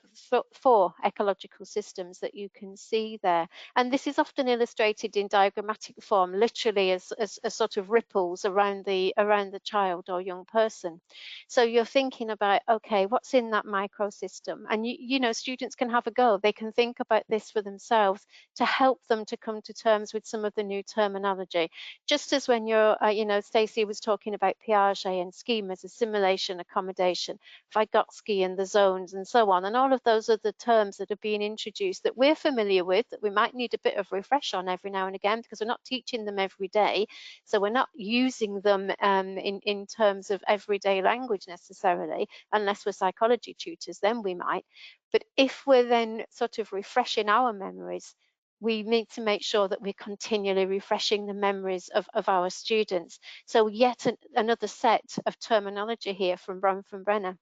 S2: 4 ecological systems that you can see there. And this is often illustrated in diagrammatic form, literally as sort of ripples around the child or young person. So you're thinking about, okay, what's in that microsystem? And you know, students can have a go. They can think about this for themselves to help them to come to terms with some of the new terminology. Just as when you're, you know, Stacey was talking about Piaget and schemas, assimilation, accommodation, Vygotsky and the zones and so on, and all of those are the terms that are being introduced that we're familiar with, that we might need a bit of refresh on every now and again because we're not teaching them every day, so we're not using them in terms of everyday language necessarily, unless we're psychology tutors, then we might. But if we're then sort of refreshing our memories, we need to make sure that we're continually refreshing the memories of our students. So yet another set of terminology here from Bronfenbrenner.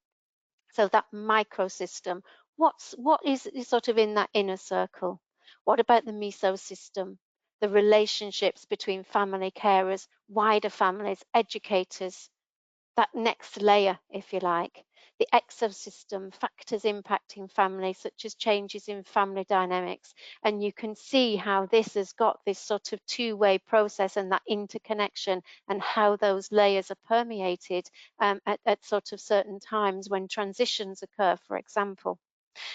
S2: So that microsystem, what is sort of in that inner circle? What about the mesosystem, the relationships between family carers, wider families, educators, that next layer, if you like, the exosystem, factors impacting families, such as changes in family dynamics. And you can see how this has got this sort of two-way process and that interconnection, and how those layers are permeated at sort of certain times when transitions occur, for example.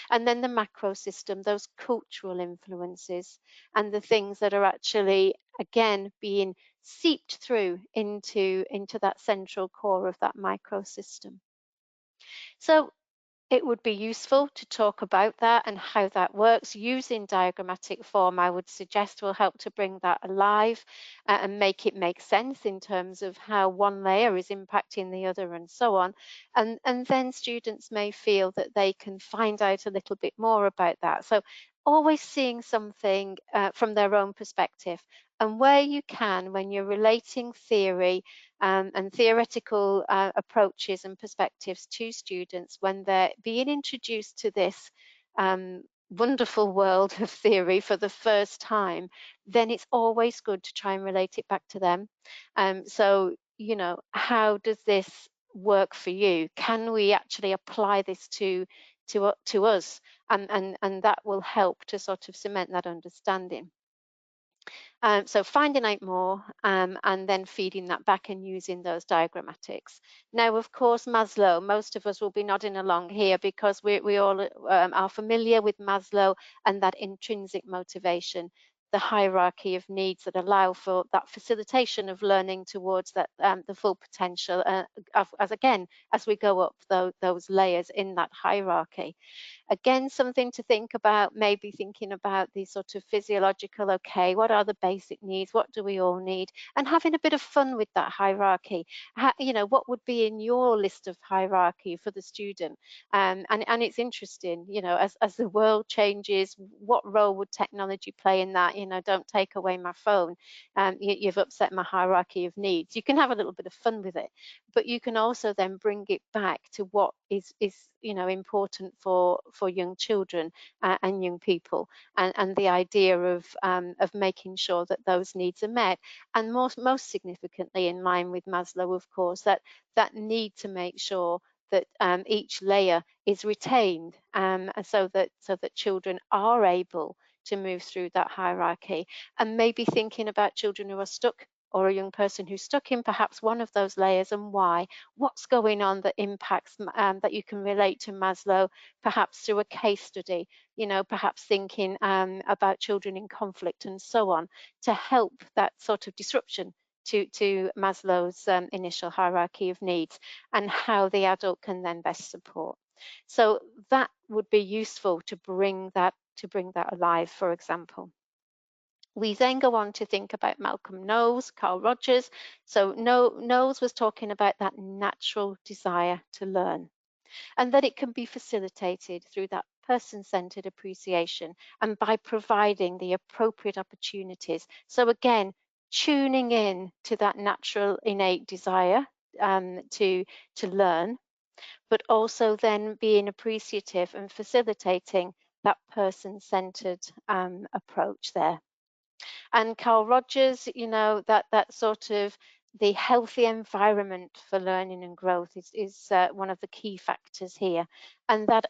S2: And then the macro system, those cultural influences and the things that are actually, again, being seeped through into that central core of that microsystem. So it would be useful to talk about that and how that works. Using diagrammatic form, I would suggest, will help to bring that alive and make it make sense in terms of how one layer is impacting the other and so on. And then students may feel that they can find out a little bit more about that. So always seeing something from their own perspective. And where you can, when you're relating theory and theoretical approaches and perspectives to students, when they're being introduced to this wonderful world of theory for the first time, then it's always good to try and relate it back to them. So, you know, how does this work for you? Can we actually apply this to us? And that will help to sort of cement that understanding. So finding out more and then feeding that back and using those diagrammatics. Now, of course, Maslow, most of us will be nodding along here because we all are familiar with Maslow and that intrinsic motivation, the hierarchy of needs that allow for that facilitation of learning towards that the full potential as we go up those layers in that hierarchy. Again, something to think about, maybe thinking about the sort of physiological, okay, what are the basic needs? What do we all need? And having a bit of fun with that hierarchy. You know, what would be in your list of hierarchy for the student? And it's interesting, you know, as the world changes, what role would technology play in that? You know, don't take away my phone. You've upset my hierarchy of needs. You can have a little bit of fun with it, but you can also then bring it back to what is important for young children and young people, and the idea of making sure that those needs are met, and most significantly, in line with Maslow, of course, that need to make sure that each layer is retained, so that children are able to move through that hierarchy, and maybe thinking about children who are stuck, or a young person who's stuck in perhaps one of those layers, and why, what's going on that impacts, that you can relate to Maslow, perhaps through a case study, perhaps thinking about children in conflict and so on, to help that sort of disruption to Maslow's initial hierarchy of needs, and how the adult can then best support. So that would be useful to bring that alive, for example. We then go on to think about Malcolm Knowles, Carl Rogers. So Knowles was talking about that natural desire to learn, and that it can be facilitated through that person-centered appreciation and by providing the appropriate opportunities. So again, tuning in to that natural innate desire to learn, but also then being appreciative and facilitating that person-centered approach there. And Carl Rogers, that sort of the healthy environment for learning and growth is one of the key factors here, and that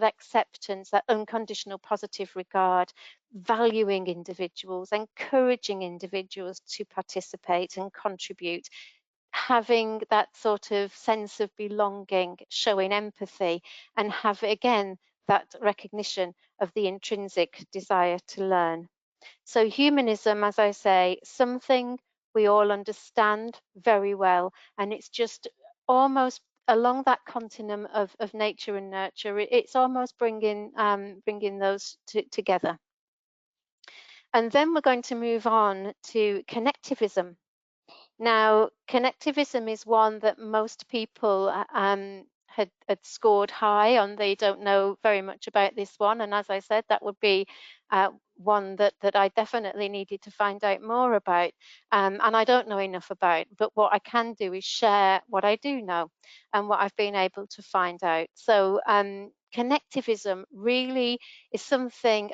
S2: acceptance, that unconditional positive regard, valuing individuals, encouraging individuals to participate and contribute, having that sort of sense of belonging, showing empathy, and have again that recognition of the intrinsic desire to learn. So humanism, as I say, something we all understand very well, and it's just almost along that continuum of nature and nurture. It's almost bringing those together. And then we're going to move on to connectivism. Now, connectivism is one that most people had scored high on. They don't know very much about this one, and as I said, that would be one that I definitely needed to find out more about, and I don't know enough about. But what I can do is share what I do know and what I've been able to find out. So, connectivism really is something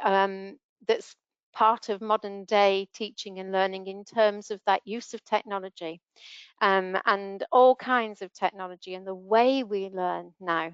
S2: that's part of modern day teaching and learning in terms of that use of technology, and all kinds of technology and the way we learn now.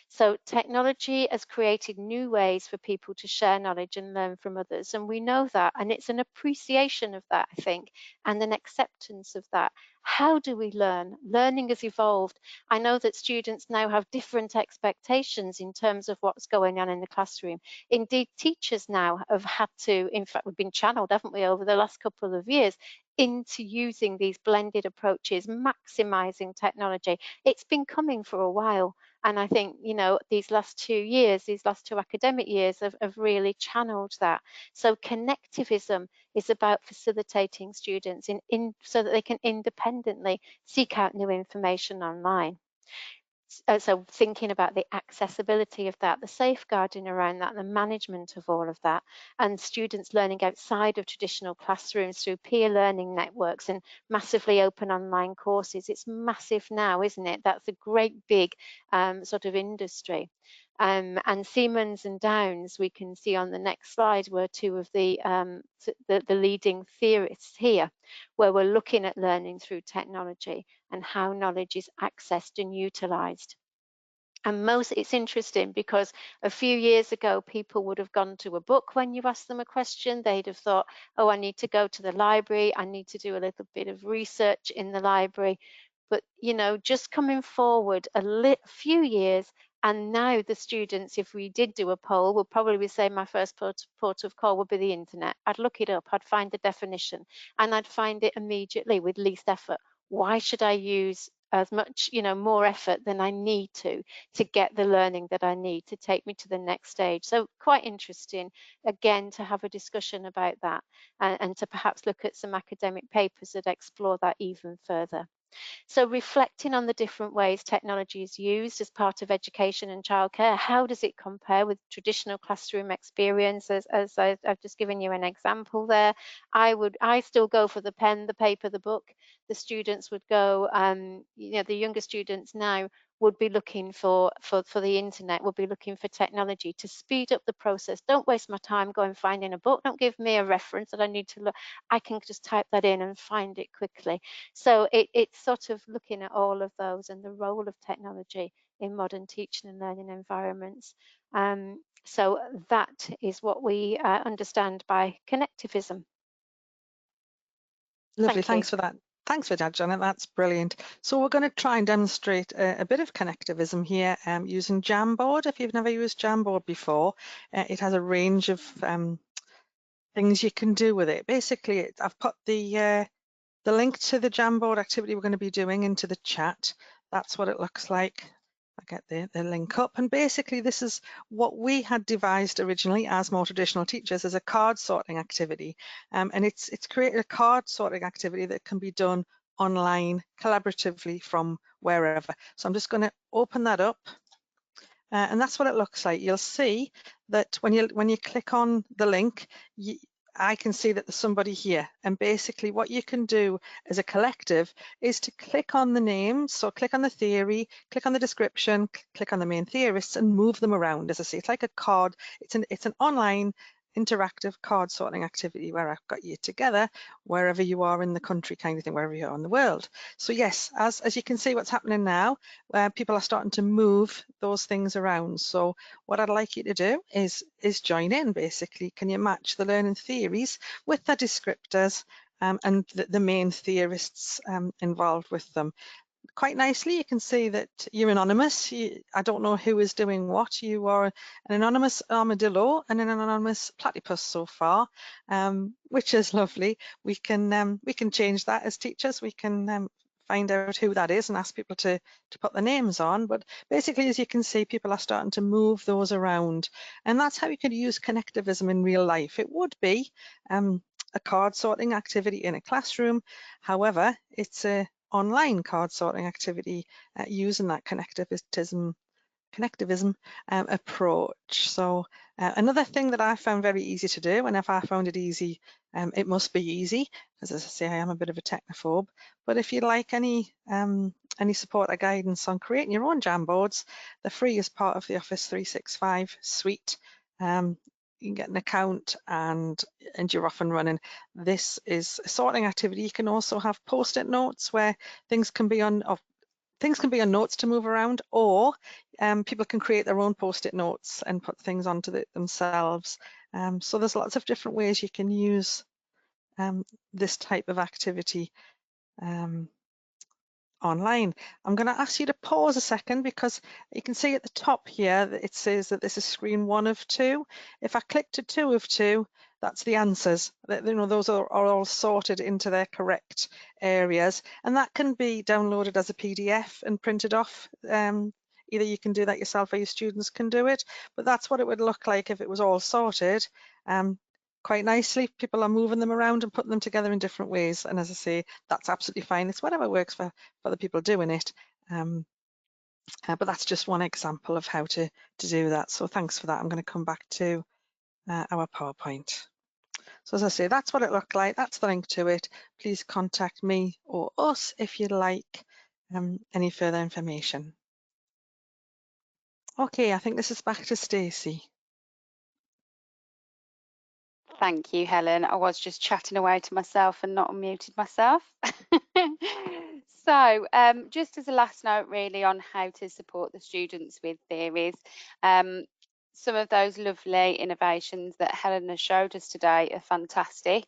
S2: So technology has created new ways for people to share knowledge and learn from others. And we know that, and it's an appreciation of that, I think, and an acceptance of that. How do we learn? Learning has evolved. I know that students now have different expectations in terms of what's going on in the classroom. Indeed, teachers now have had to, in fact, we've been channeled, haven't we, over the last couple of years into using these blended approaches, maximizing technology. It's been coming for a while. And I think, these last 2 years, these last 2 academic years have really channeled that. So connectivism is about facilitating students so that they can independently seek out new information online. So thinking about the accessibility of that, the safeguarding around that, the management of all of that, and students learning outside of traditional classrooms through peer learning networks and massively open online courses. It's massive now, isn't it? That's a great big sort of industry. And Siemens and Downs, we can see on the next slide, were two of the leading theorists here, where we're looking at learning through technology and how knowledge is accessed and utilized. And it's interesting because a few years ago, people would have gone to a book when you asked them a question. They'd have thought, oh, I need to go to the library. I need to do a little bit of research in the library. But, just coming forward a few years, and now the students, if we did do a poll, would probably say my first port of call would be the internet. I'd look it up, I'd find the definition, and I'd find it immediately with least effort. Why should I use as much, more effort than I need to get the learning that I need to take me to the next stage? So quite interesting, again, to have a discussion about that, and to perhaps look at some academic papers that explore that even further. So reflecting on the different ways technology is used as part of education and childcare, how does it compare with traditional classroom experiences? As I've just given you an example there, I still go for the pen, the paper, the book. The students would go, the younger students now would be looking for the internet, would be looking for technology to speed up the process. Don't waste my time going finding a book. Don't give me a reference that I need to look. I can just type that in and find it quickly. So it's sort of looking at all of those and the role of technology in modern teaching and learning environments. So that is what we understand by connectivism.
S1: Lovely, thanks for that. Thanks for that, Janet. That's brilliant. So we're going to try and demonstrate a bit of connectivism here using Jamboard. If you've never used Jamboard before, it has a range of things you can do with it. Basically, I've put the link to the Jamboard activity we're going to be doing into the chat. That's what it looks like. I get the link up, and basically this is what we had devised originally as more traditional teachers as a card sorting activity, and it's created a card sorting activity that can be done online collaboratively from wherever. So I'm just going to open that up, and that's what it looks like. You'll see that when you click on the link, I can see that there's somebody here, and basically what you can do as a collective is to click on the names. So click on the theory, click on the description, click on the main theorists, and move them around. As I say, it's like a card. It's an online interactive card sorting activity where I've got you together wherever you are in the country, kind of thing, wherever you are in the world. So yes, as you can see what's happening now, where people are starting to move those things around. So what I'd like you to do is join in, basically. Can you match the learning theories with the descriptors and the main theorists involved with them? Quite nicely, you can see that you're anonymous. I don't know who is doing what. You are an anonymous armadillo and an anonymous platypus so far, which is lovely. We can change that as teachers. We can find out who that is and ask people to put their names on. But basically, as you can see, people are starting to move those around, and that's how you could use connectivism in real life. It would be a card sorting activity in a classroom. However, it's a online card sorting activity using that connectivism approach. So another thing that I found very easy to do, and if I found it easy, it must be easy, because as I say, I am a bit of a technophobe. But if you'd like any support or guidance on creating your own Jamboards, they're free as part of the Office 365 suite. You can get an account and you're off and running. This is a sorting activity. You can also have post-it notes where things can be on notes to move around, or people can create their own post-it notes and put things onto themselves. So there's lots of different ways you can use this type of activity online. I'm going to ask you to pause a second, because you can see at the top here that it says that this is screen 1 of 2. If I click to 2 of 2, that's the answers. Those are all sorted into their correct areas, and that can be downloaded as a PDF and printed off. Either you can do that yourself or your students can do it, but that's what it would look like if it was all sorted. Quite nicely, people are moving them around and putting them together in different ways, and as I say, that's absolutely fine. It's whatever works for the people doing it, but that's just one example of how to do that. So thanks for that. I'm going to come back to our PowerPoint. So as I say, that's what it looked like. That's the link to it. Please contact me or us if you'd like any further information. Okay, I think this is back to Stacey.
S3: Thank you, Helen. I was just chatting away to myself and not unmuted myself. So just as a last note really on how to support the students with theories, some of those lovely innovations that Helen has showed us today are fantastic,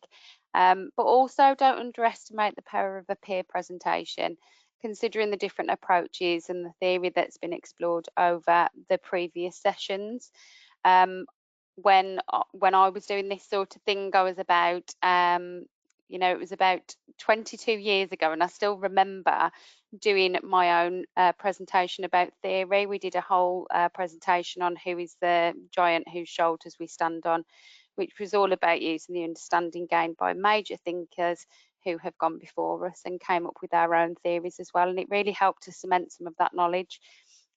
S3: but also don't underestimate the power of a peer presentation, considering the different approaches and the theory that's been explored over the previous sessions. When I was doing this sort of thing, I was about, it was about 22 years ago, and I still remember doing my own presentation about theory. We did a whole presentation on who is the giant whose shoulders we stand on, which was all about using the understanding gained by major thinkers who have gone before us and came up with our own theories as well. And it really helped to cement some of that knowledge.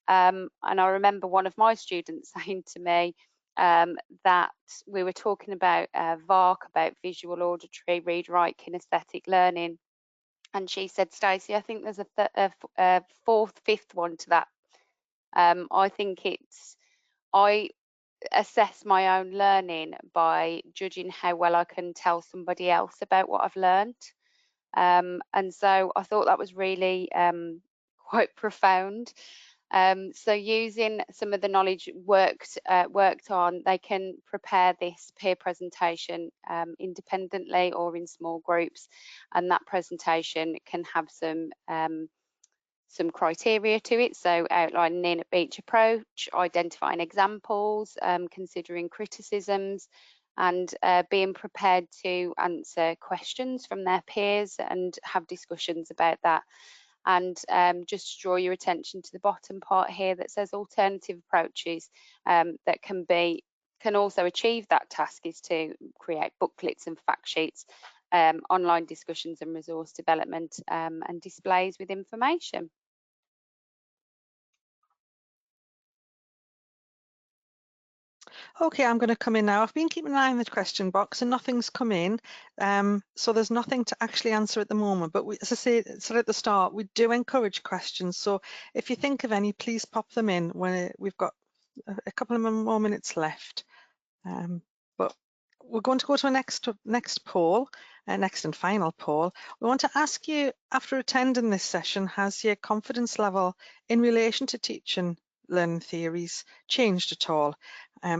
S3: And I remember one of my students saying to me, that we were talking about VARK, about visual, auditory, read, write, kinesthetic learning, and she said, Stacey, I think there's a fourth, fifth one to that I think I assess my own learning by judging how well I can tell somebody else about what I've learned. And so I thought that was really quite profound. So using some of the knowledge worked on, they can prepare this peer presentation independently or in small groups, and that presentation can have some criteria to it, so outlining each approach, identifying examples, considering criticisms, and being prepared to answer questions from their peers and have discussions about that. And just draw your attention to the bottom part here that says alternative approaches that can also achieve that task is to create booklets and fact sheets, online discussions and resource development, and displays with information.
S1: Okay, I'm going to come in now. I've been keeping an eye on the question box and nothing's come in. So there's nothing to actually answer at the moment. But as I said at the start, we do encourage questions. So if you think of any, please pop them in when we've got a couple of more minutes left. But we're going to go to a next poll, next and final poll. We want to ask you, after attending this session, has your confidence level in relation to teaching learning theories changed at all?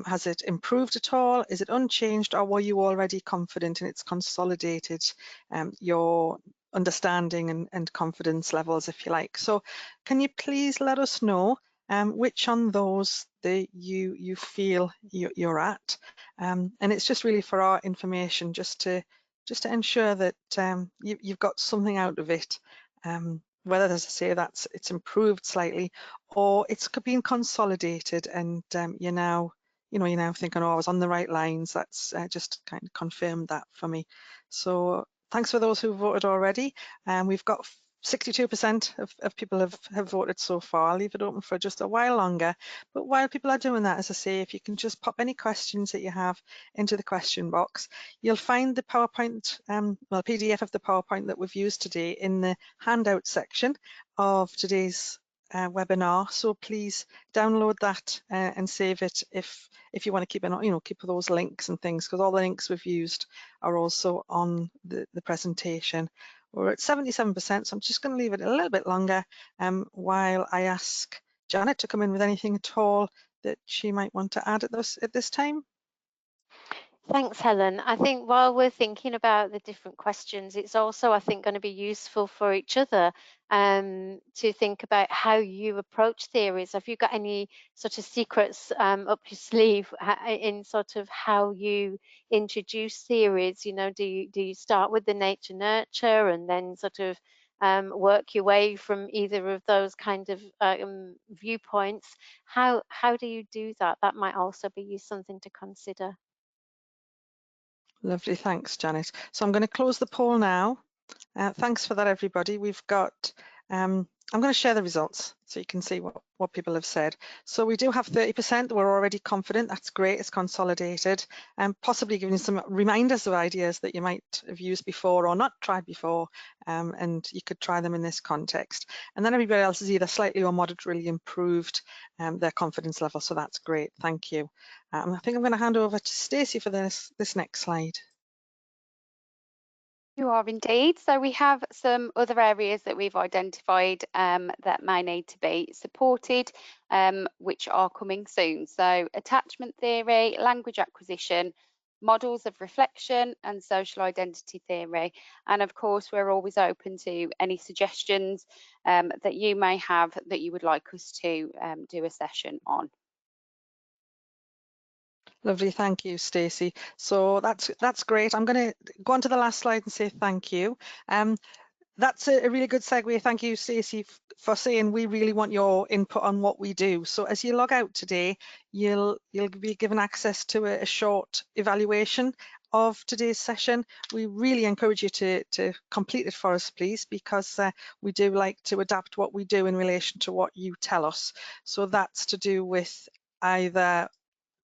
S1: Has it improved at all? Is it unchanged, or were you already confident and it's consolidated your understanding and confidence levels, if you like? So can you please let us know which on those you feel you're at, and it's just really for our information, just to ensure that you've got something out of it, whether, as I say, it's improved slightly or it's been consolidated, and you're now thinking, oh, I was on the right lines. That's just kind of confirmed that for me. So thanks for those who voted already. We've got 62% of people have voted so far. I'll leave it open for just a while longer. But while people are doing that, as I say, if you can just pop any questions that you have into the question box, you'll find the PowerPoint, PDF of the PowerPoint that we've used today in the handout section of today's webinar. So please download that and save it if you want to keep those links and things, because all the links we've used are also on the presentation. We're at 77%, so I'm just going to leave it a little bit longer while I ask Janet to come in with anything at all that she might want to add at this time.
S2: Thanks, Helen. I think while we're thinking about the different questions, it's also, I think, going to be useful for each other to think about how you approach theories. Have you got any sort of secrets up your sleeve in sort of how you introduce theories? You know, do you start with the nature nurture and then sort of work your way from either of those kind of viewpoints? How do you do that? That might also be something to consider.
S1: Lovely, thanks, Janet. So I'm going to close the poll now. Thanks for that, everybody. We've got, I'm going to share the results so you can see what people have said. So we do have 30%. We're already confident. That's great. It's consolidated, and possibly giving you some reminders of ideas that you might have used before or not tried before, and you could try them in this context. And then everybody else is either slightly or moderately improved their confidence level. So that's great. Thank you. I think I'm going to hand over to Stacey for this next slide.
S3: You are indeed. So we have some other areas that we've identified that may need to be supported, which are coming soon. So attachment theory, language acquisition, models of reflection, and social identity theory. And of course, we're always open to any suggestions that you may have that you would like us to do a session on.
S1: Lovely, thank you, Stacey. So that's great. I'm going to go on to the last slide and say thank you. That's a really good segue. Thank you, Stacey, for saying we really want your input on what we do. So as you log out today, you'll be given access to a short evaluation of today's session. We really encourage you to complete it for us, please, because we do like to adapt what we do in relation to what you tell us. So that's to do with either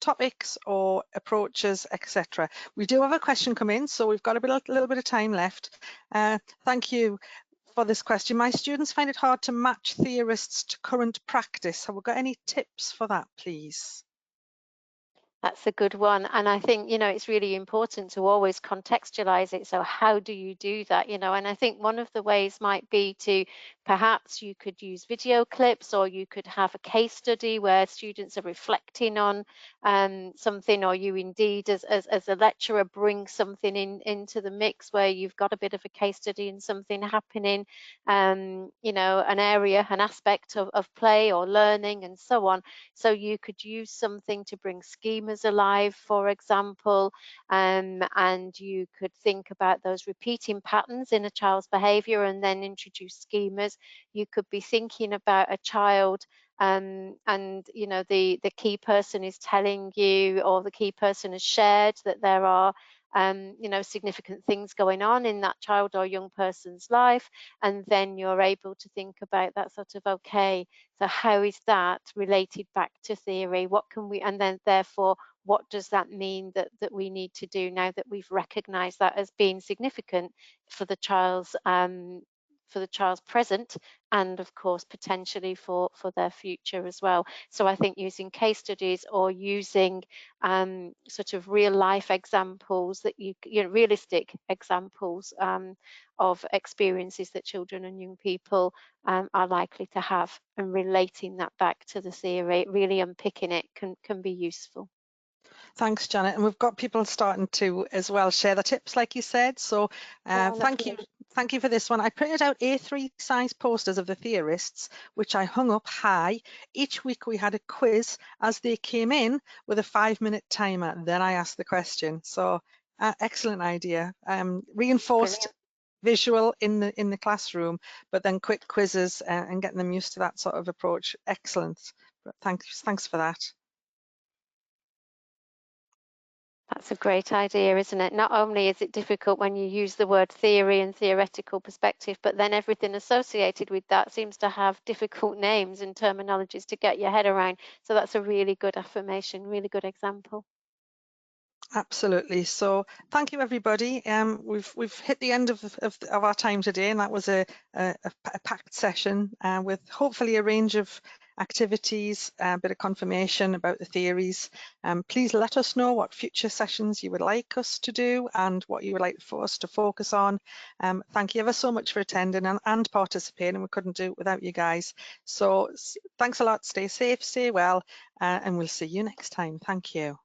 S1: topics or approaches, etc. We do have a question come in, so we've got a little bit of time left. Thank you for this question. My students find it hard to match theorists to current practice. Have we got any tips for that, please?
S2: That's a good one. And I think, it's really important to always contextualize it. So how do you do that? And I think one of the ways might be to perhaps you could use video clips, or you could have a case study where students are reflecting on something, or you indeed as a lecturer bring something into the mix where you've got a bit of a case study and something happening, an area, an aspect of play or learning and so on. So you could use something to bring schemas alive, for example, and you could think about those repeating patterns in a child's behavior and then introduce schemas. You could be thinking about a child and the key person is telling you, or the key person has shared that there are significant things going on in that child or young person's life, and then you're able to think about that sort of, okay, so how is that related back to theory? What can we, and then therefore, what does that mean that we need to do now that we've recognized that as being significant for the child's present, and of course potentially for their future as well. So I think using case studies or using sort of real life examples that realistic examples of experiences that children and young people are likely to have, and relating that back to the theory, really unpicking it can be useful.
S1: Thanks, Janet. And we've got people starting to as well share the tips, like you said. So thank you for this one. I printed out A3 size posters of the theorists, which I hung up high. Each week we had a quiz as they came in with a 5-minute timer. Then I asked the question. So excellent idea. Reinforced visual in the classroom, but then quick quizzes and getting them used to that sort of approach. Excellent. Thanks for that.
S2: That's a great idea, isn't it? Not only is it difficult when you use the word theory and theoretical perspective, but then everything associated with that seems to have difficult names and terminologies to get your head around. So that's a really good affirmation, really good example.
S1: Absolutely. So thank you, everybody. We've hit the end of our time today, and that was a packed session with hopefully a range of activities, a bit of confirmation about the theories. Please let us know what future sessions you would like us to do and what you would like for us to focus on. Thank you ever so much for attending and participating. We couldn't do it without you guys. So thanks a lot. Stay safe, stay well, and we'll see you next time. Thank you.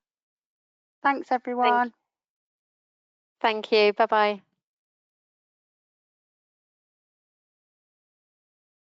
S3: Thanks, everyone.
S2: Thank you. Bye-bye.